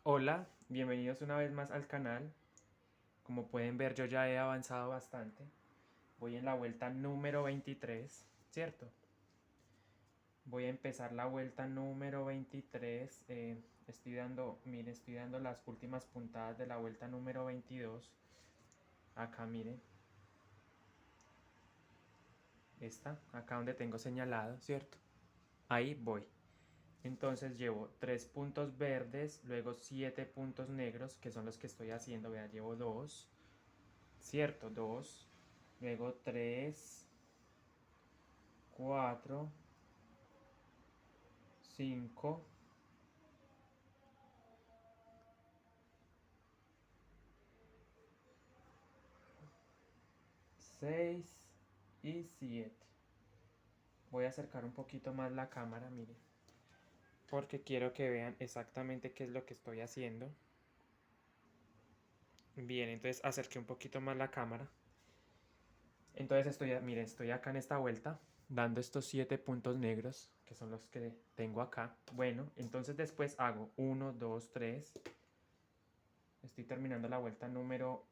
Hola, bienvenidos una vez más al canal. Como pueden ver, yo ya he avanzado bastante. Voy en la vuelta número 23, ¿cierto? Voy a empezar la vuelta número 23. Estoy dando las últimas puntadas de la vuelta número 22. Acá, miren. Acá donde tengo señalado, ¿cierto? Ahí voy. Entonces llevo 3 puntos verdes, luego 7 puntos negros, que son los que estoy haciendo. Vean, llevo 2, ¿cierto? 2. Luego 3, 4, 5, 6 y 7. Voy a acercar un poquito más la cámara, miren, porque quiero que vean exactamente qué es lo que estoy haciendo. Bien, entonces acerqué un poquito más la cámara. Entonces miren, estoy acá en esta vuelta, dando estos 7 puntos negros, que son los que tengo acá. Bueno, entonces después hago 1, 2, 3. Estoy terminando la vuelta número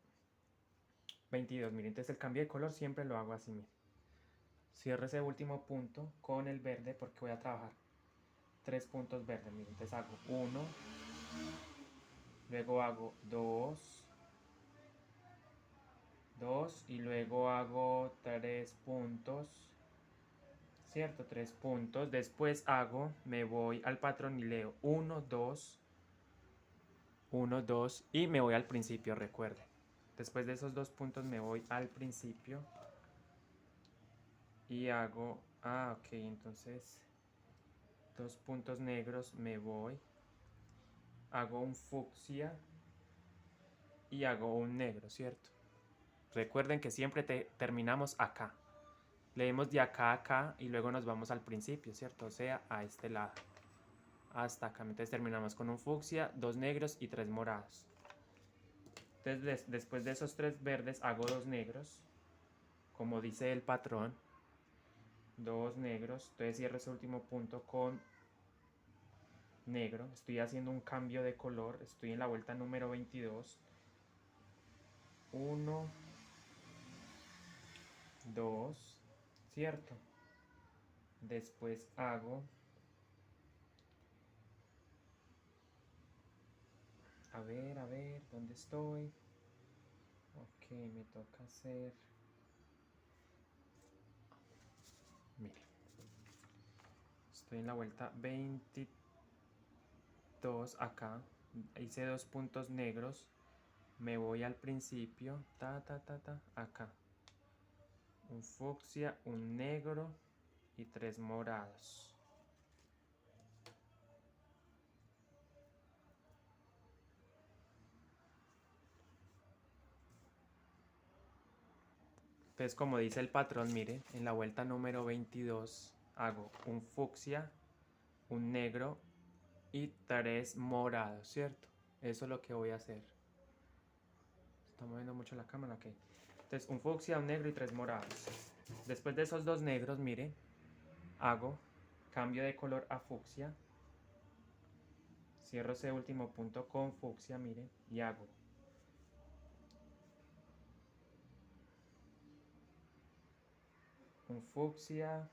22. Miren, entonces el cambio de color siempre lo hago así, miren. Cierro ese último punto con el verde porque voy a trabajar 3 puntos verdes. Miren, entonces hago 1, luego hago 2, 2 y luego hago 3 puntos, ¿cierto? 3 puntos. Después me voy al patrón y leo 1, 2, 1, 2 y me voy al principio, recuerden. Después de esos 2 puntos me voy al principio y hago, ok, entonces 2 puntos negros, me voy, hago un fucsia y hago un negro, ¿cierto? Recuerden que siempre terminamos acá. Leemos de acá a acá y luego nos vamos al principio, ¿cierto? O sea, a este lado. Hasta acá. Entonces terminamos con un fucsia, 2 negros y 3 morados. Entonces después de esos 3 verdes hago 2 negros. Como dice el patrón. 2 negros. Entonces cierro ese último punto con negro. Estoy haciendo un cambio de color. Estoy en la vuelta número 22. 1, 2, ¿cierto? Después hago, a ver, ¿dónde estoy? Ok, me toca hacer, mire, estoy en la vuelta 22 acá, hice 2 puntos negros, me voy al principio, acá, un fucsia, un negro y 3 morados. Entonces, como dice el patrón, mire, en la vuelta número 22 hago un fucsia, un negro y 3 morados, ¿cierto? Eso es lo que voy a hacer. Está moviendo mucho la cámara, ok. Entonces, un fucsia, un negro y 3 morados. Después de esos 2 negros, mire, hago cambio de color a fucsia. Cierro ese último punto con fucsia, mire, y hago un fucsia.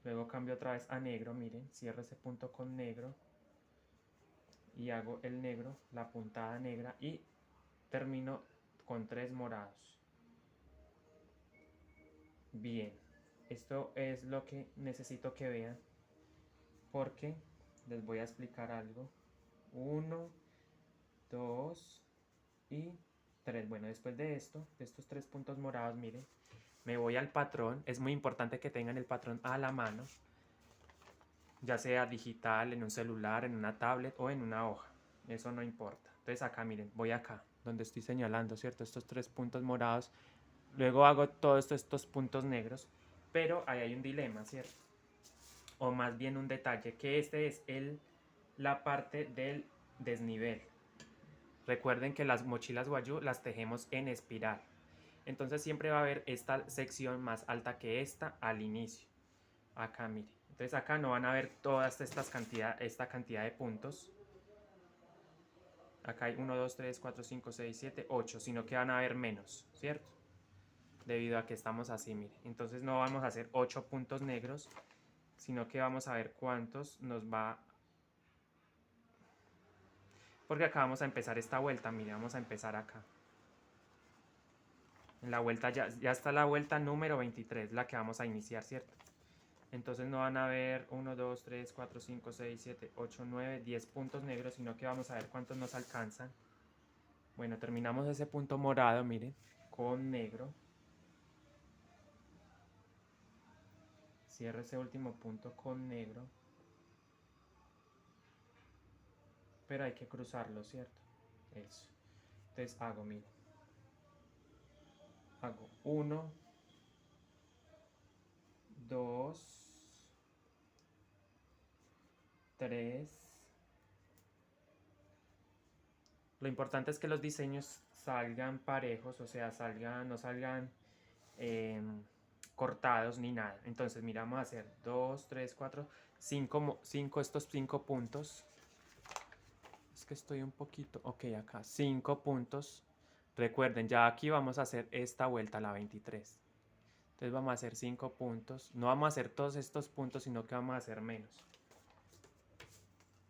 Luego cambio otra vez a negro, miren, cierro ese punto con negro y hago el negro, la puntada negra y termino con 3 morados. Bien, esto es lo que necesito que vean porque les voy a explicar algo. 1, 2 y 3. Bueno, después de esto, de estos 3 puntos morados, miren, me voy al patrón. Es muy importante que tengan el patrón a la mano, ya sea digital, en un celular, en una tablet o en una hoja. Eso no importa. Entonces acá, miren, voy acá, donde estoy señalando, ¿cierto? Estos 3 puntos morados. Luego hago todos estos puntos negros, pero ahí hay un dilema, ¿cierto? O más bien un detalle, que este es la parte del desnivel. Recuerden que las mochilas Wayuu las tejemos en espiral. Entonces siempre va a haber esta sección más alta que esta al inicio. Acá, mire. Entonces acá no van a ver esta cantidad de puntos. Acá hay 1, 2, 3, 4, 5, 6, 7, 8, sino que van a haber menos, ¿cierto? Debido a que estamos así, mire. Entonces no vamos a hacer 8 puntos negros, sino que vamos a ver cuántos nos va. Porque acá vamos a empezar esta vuelta, mire, vamos a empezar acá. En la vuelta ya está la vuelta número 23, la que vamos a iniciar, ¿cierto? Entonces no van a haber 1, 2, 3, 4, 5, 6, 7, 8, 9, 10 puntos negros, sino que vamos a ver cuántos nos alcanzan. Bueno, terminamos ese punto morado, miren, con negro. Cierro ese último punto con negro. Pero hay que cruzarlo, ¿cierto? Eso. Entonces hago, miren. Hago 1, 2, 3. Lo importante es que los diseños salgan parejos, o sea, no salgan cortados ni nada. Entonces, mira, vamos a hacer 2, 3, 4, 5, estos 5 puntos. Es que estoy un poquito, ok, acá, 5 puntos. Recuerden, ya aquí vamos a hacer esta vuelta, la 23. Entonces vamos a hacer 5 puntos. No vamos a hacer todos estos puntos, sino que vamos a hacer menos.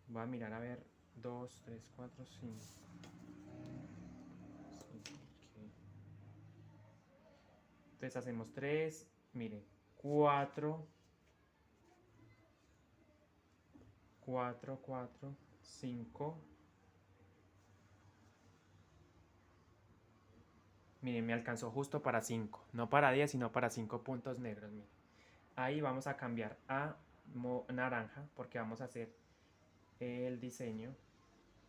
Voy a mirar a ver, 2, 3, 4, 5. Entonces hacemos 3, miren, 4, 4, 4, 5. Miren, me alcanzó justo para 5, no para 10, sino para 5 puntos negros. Miren. Ahí vamos a cambiar a naranja, porque vamos a hacer el diseño.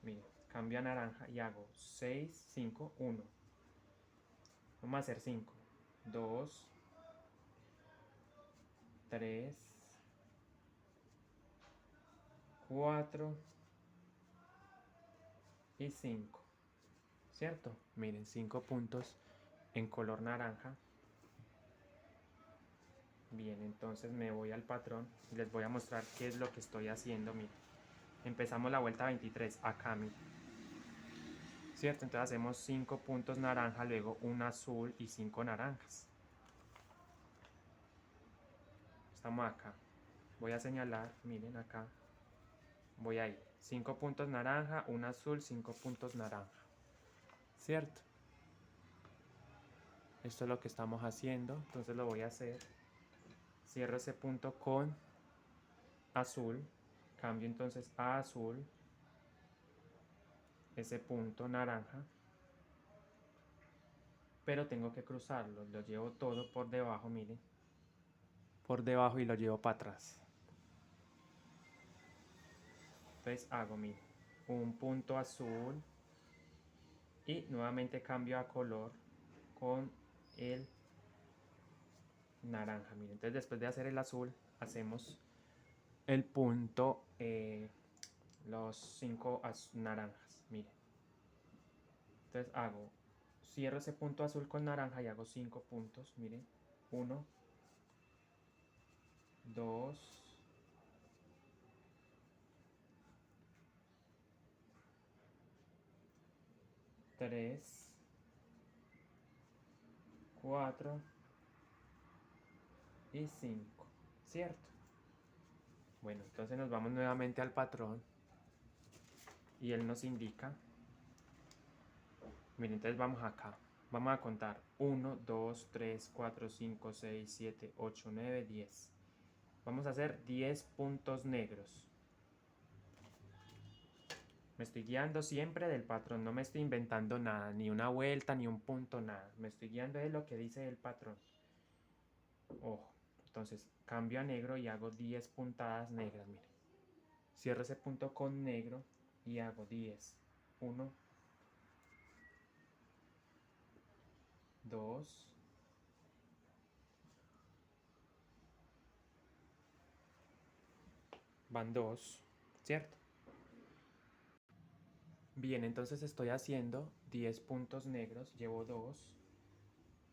Miren, cambio a naranja y hago 6, 5, 1. Vamos a hacer 5, 2, 3, 4 y 5. ¿Cierto? Miren, 5 puntos en color naranja. Bien, entonces me voy al patrón y les voy a mostrar qué es lo que estoy haciendo. Miren, empezamos la vuelta 23 acá, miren. ¿Cierto? Entonces hacemos 5 puntos naranja, luego un azul y 5 naranjas. Estamos acá. Voy a señalar, miren acá. Voy a ir. 5 puntos naranja, un azul, 5 puntos naranja. ¿Cierto? Esto es lo que estamos haciendo, entonces lo voy a hacer. Cierro ese punto con azul, cambio entonces a azul, ese punto naranja, pero tengo que cruzarlo, lo llevo todo por debajo, miren, por debajo y lo llevo para atrás. Entonces hago, miren, un punto azul y nuevamente cambio a color con el naranja, miren. Entonces después de hacer el azul, hacemos el punto, los 5 naranjas, miren. Entonces cierro ese punto azul con naranja y hago 5 puntos, miren. 1, 2, 3, 4 y 5, ¿cierto? Bueno, entonces nos vamos nuevamente al patrón y él nos indica. Miren, entonces vamos acá. Vamos a contar 1, 2, 3, 4, 5, 6, 7, 8, 9, 10. Vamos a hacer 10 puntos negros. Me estoy guiando siempre del patrón, no me estoy inventando nada, ni una vuelta, ni un punto, nada. Me estoy guiando de lo que dice el patrón. Ojo, entonces cambio a negro y hago 10 puntadas negras, miren. Cierro ese punto con negro y hago 10. 1, 2, 2, ¿cierto? Bien, entonces estoy haciendo 10 puntos negros, llevo 2,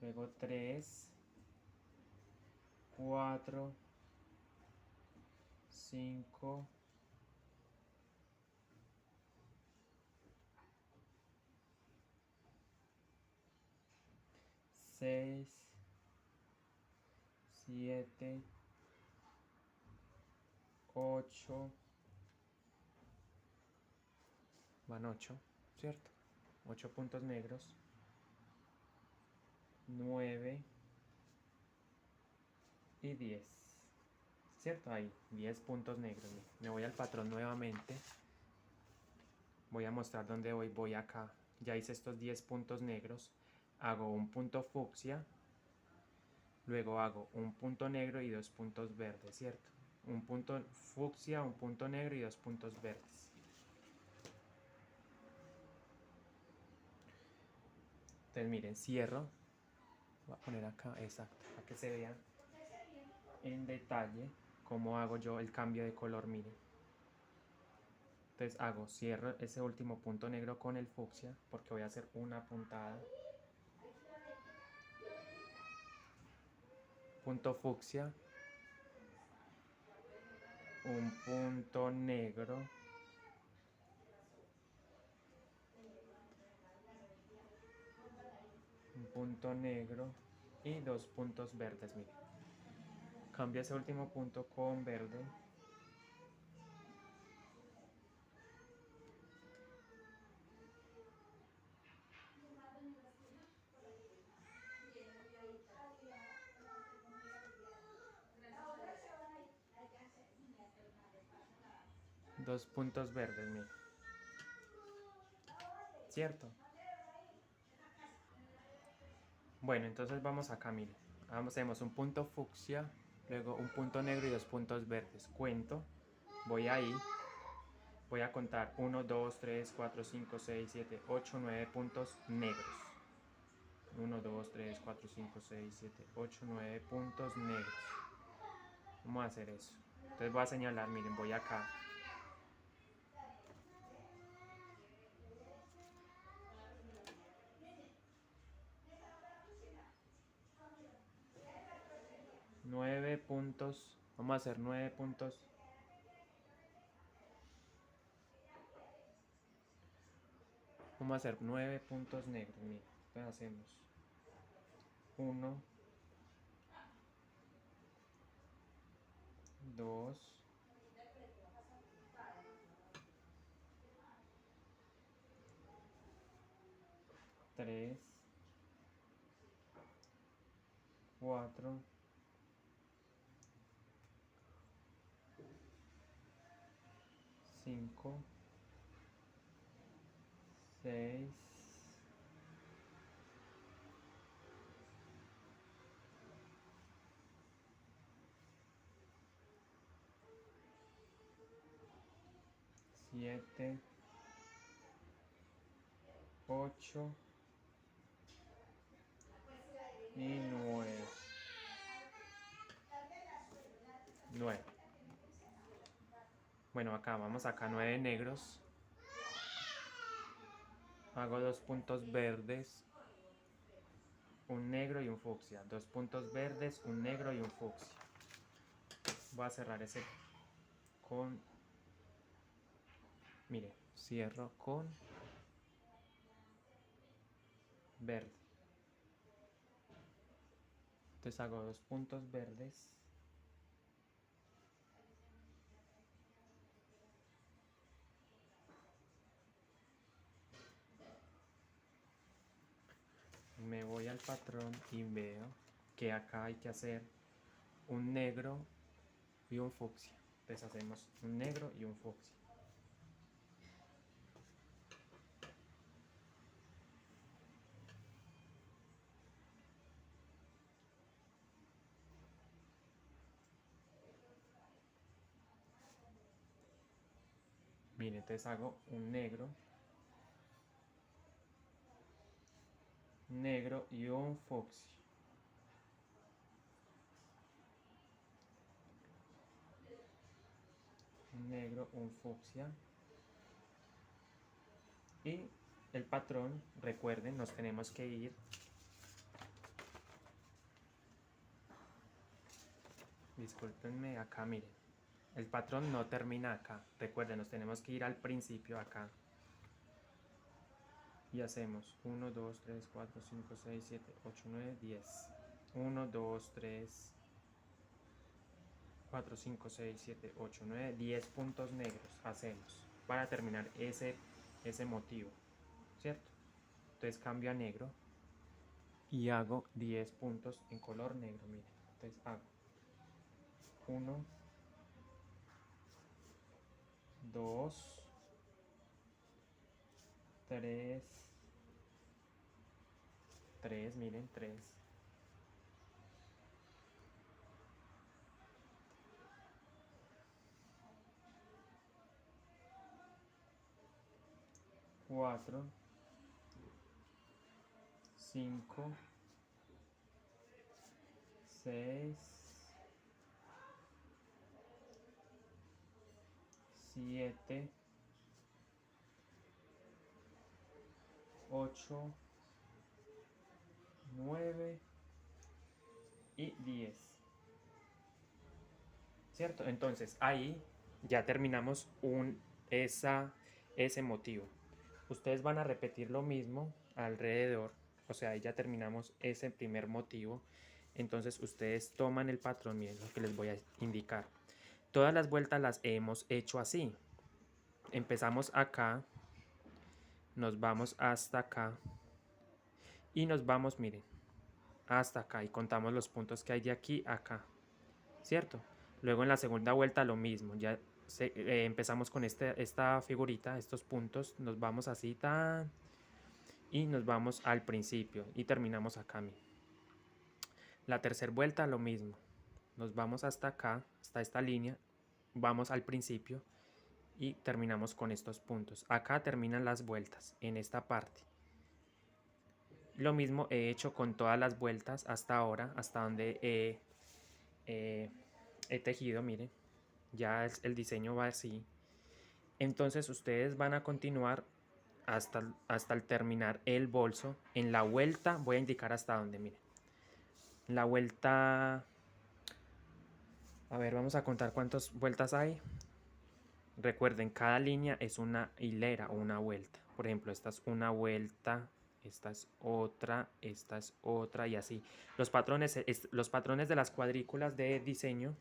luego 3, 4, 5, 6, 7, 8, van 8, ¿cierto? 8 puntos negros, 9 y 10, ¿cierto? Ahí, 10 puntos negros. Me voy al patrón nuevamente, voy a mostrar dónde voy acá. Ya hice estos 10 puntos negros, hago un punto fucsia, luego hago un punto negro y 2 puntos verdes, ¿cierto? Un punto fucsia, un punto negro y 2 puntos verdes. Entonces miren, cierro, voy a poner acá, exacto, para que se vea en detalle cómo hago yo el cambio de color, miren. Entonces cierro ese último punto negro con el fucsia porque voy a hacer una puntada. Punto fucsia, un punto negro, un punto negro y 2 puntos verdes, miren. Cambio ese último punto con verde. Dos puntos verdes, miren. ¿Cierto? Bueno, entonces vamos acá, miren. Hacemos un punto fucsia, luego un punto negro y 2 puntos verdes. Cuento, voy ahí, voy a contar 1, 2, 3, 4, 5, 6, 7, 8, 9 puntos negros. 1, 2, 3, 4, 5, 6, 7, 8, 9 puntos negros. Vamos a hacer eso. Entonces voy a señalar, miren, voy acá. Nueve puntos. Vamos a hacer 9 puntos. Vamos a hacer 9 puntos negros, miren. Entonces hacemos 1, 2, 3, 4, 5, 6, 7, 8 y 9. 9. Bueno, acá vamos acá 9 negros. Hago 2 puntos verdes, un negro y un fucsia. 2 puntos verdes, un negro y un fucsia. Voy a cerrar ese con, mire, cierro con verde. Entonces hago 2 puntos verdes, me voy al patrón y veo que acá hay que hacer un negro y un fucsia. Entonces hacemos un negro y un fucsia. Miren, entonces hago un negro y un fucsia. Un negro, un fucsia. Y el patrón, recuerden, nos tenemos que ir discúlpenme, acá miren, el patrón no termina acá, recuerden, nos tenemos que ir al principio acá. y hacemos 1, 2, 3, 4, 5, 6, 7, 8, 9, 10. 1, 2, 3, 4, 5, 6, 7, 8, 9, 10 puntos negros hacemos para terminar ese motivo, ¿cierto? Entonces cambio a negro y hago 10 puntos en color negro, miren. Entonces hago 1, 2, 3, 3, miren, 3, 4, 5, 6, 7, 8, 9 y 10. ¿Cierto? Entonces ahí ya terminamos ese motivo. Ustedes van a repetir lo mismo alrededor, o sea, ahí ya terminamos ese primer motivo. Entonces ustedes toman el patrón, miren lo que les voy a indicar. Todas las vueltas las hemos hecho así. Empezamos acá, nos vamos hasta acá y nos vamos, miren, hasta acá y contamos los puntos que hay de aquí a acá, ¿cierto? Luego en la segunda vuelta lo mismo, ya empezamos con esta figurita, estos puntos, nos vamos así tan y nos vamos al principio y terminamos acá. Miren. La tercera vuelta lo mismo, nos vamos hasta acá, hasta esta línea, vamos al principio y terminamos con estos puntos. Acá terminan las vueltas en esta parte. Lo mismo he hecho con todas las vueltas hasta ahora, hasta donde he tejido, miren, ya el diseño va así. Entonces ustedes van a continuar hasta el terminar el bolso. En la vuelta voy a indicar hasta dónde, miren. La vuelta, a ver, vamos a contar cuántas vueltas hay. Recuerden, cada línea es una hilera o una vuelta. Por ejemplo, esta es una vuelta, esta es otra y así. Los patrones de las cuadrículas de diseño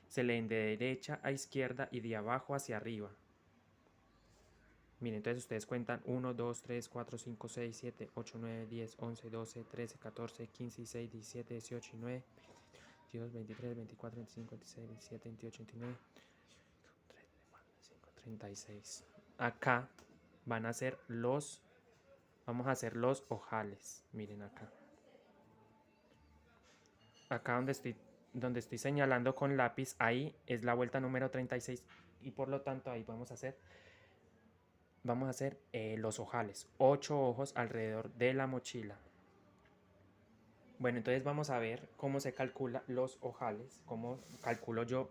se leen de derecha a izquierda y de abajo hacia arriba. Miren, entonces ustedes cuentan 1, 2, 3, 4, 5, 6, 7, 8, 9, 10, 11, 12, 13, 14, 15, 16, 17, 18, 19, 22, 23, 24, 25, 26, 27, 28, 29, 36. Acá van a ser vamos a hacer los ojales. Miren acá. Acá donde estoy señalando con lápiz, ahí es la vuelta número 36 y por lo tanto ahí vamos a hacer los ojales, 8 ojos alrededor de la mochila. Bueno, entonces vamos a ver cómo se calcula los ojales, cómo calculo yo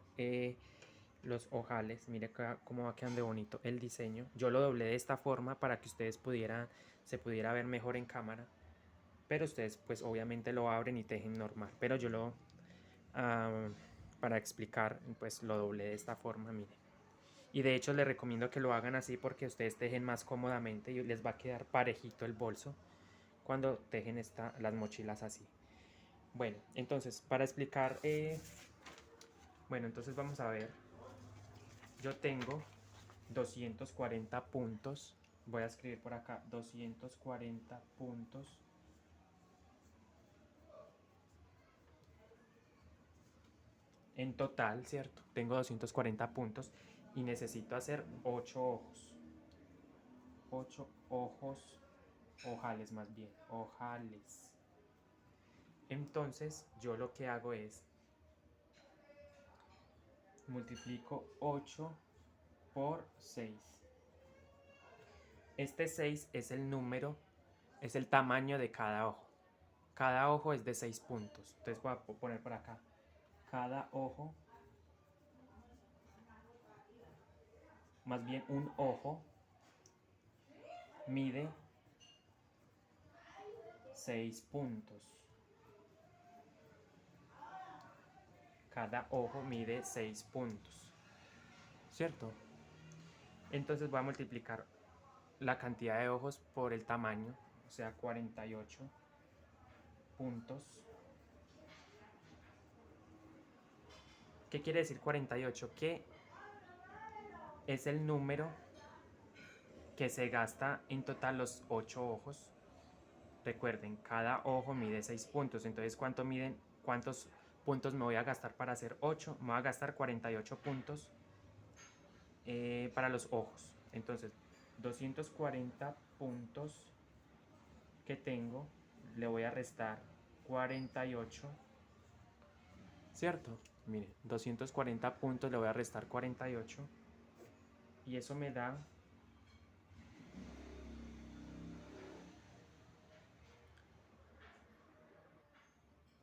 los ojales. Mire cómo va quedando bonito el diseño. Yo lo doblé de esta forma para que ustedes se pudiera ver mejor en cámara, pero ustedes pues obviamente lo abren y tejen normal, pero yo para explicar pues lo doblé de esta forma, miren. Y de hecho les recomiendo que lo hagan así porque ustedes tejen más cómodamente y les va a quedar parejito el bolso cuando tejen las mochilas así. Bueno, entonces para explicar, bueno, entonces vamos a ver. Yo tengo 240 puntos. Voy a escribir por acá 240 puntos. En total, ¿cierto? Tengo 240 puntos y necesito hacer 8 ojos. 8 ojos, ojales más bien, ojales. Entonces yo lo que hago es multiplico 8 por 6. Este 6 es el número, es el tamaño de cada ojo. Cada ojo es de 6 puntos. Entonces voy a poner por acá. Cada ojo, más bien un ojo, mide 6 puntos. Cada ojo mide 6 puntos. ¿Cierto? Entonces voy a multiplicar la cantidad de ojos por el tamaño, o sea, 48 puntos. ¿Qué quiere decir 48? Que es el número que se gasta en total los 8 ojos. Recuerden, cada ojo mide 6 puntos, entonces ¿cuántos puntos me voy a gastar para hacer 8? Me voy a gastar 48 puntos para los ojos. Entonces, 240 puntos que tengo, le voy a restar 48, ¿cierto? Miren, 240 puntos le voy a restar 48 y eso me da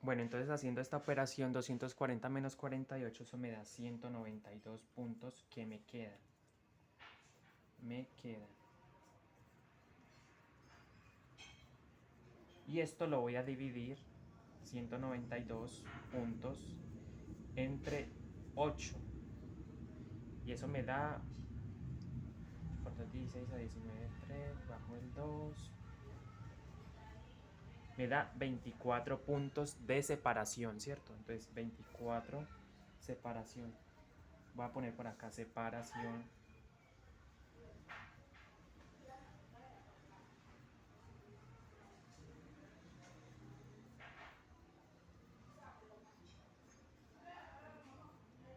bueno, entonces haciendo esta operación 240 menos 48, eso me da 192 puntos que me quedan. Y esto lo voy a dividir, 192 puntos, entre 8. Y eso me da, por 16 a 19, 3, bajo el 2. Me da 24 puntos de separación, ¿cierto? Entonces 24 separación. Voy a poner por acá separación.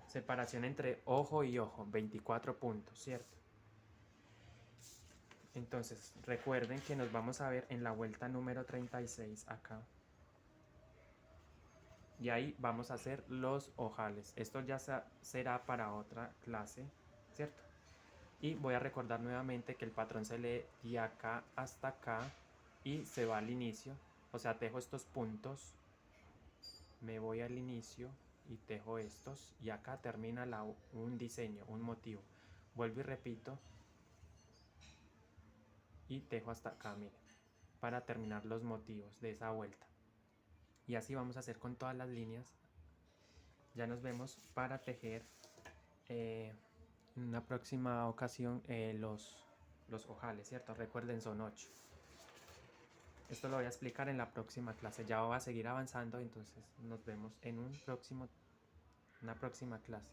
Separación entre ojo y ojo, 24 puntos, ¿cierto? Entonces recuerden que nos vamos a ver en la vuelta número 36 acá. Y ahí vamos a hacer los ojales. Esto ya será para otra clase, ¿cierto? Y voy a recordar nuevamente que el patrón se lee de acá hasta acá y se va al inicio. O sea, tejo estos puntos, me voy al inicio y tejo estos. Y acá termina un diseño, un motivo. Vuelvo y repito. Y tejo hasta acá, miren, para terminar los motivos de esa vuelta. Y así vamos a hacer con todas las líneas. Ya nos vemos para tejer en una próxima ocasión los ojales, ¿cierto? Recuerden, son 8. Esto lo voy a explicar en la próxima clase. Ya voy a seguir avanzando, entonces nos vemos en una próxima clase.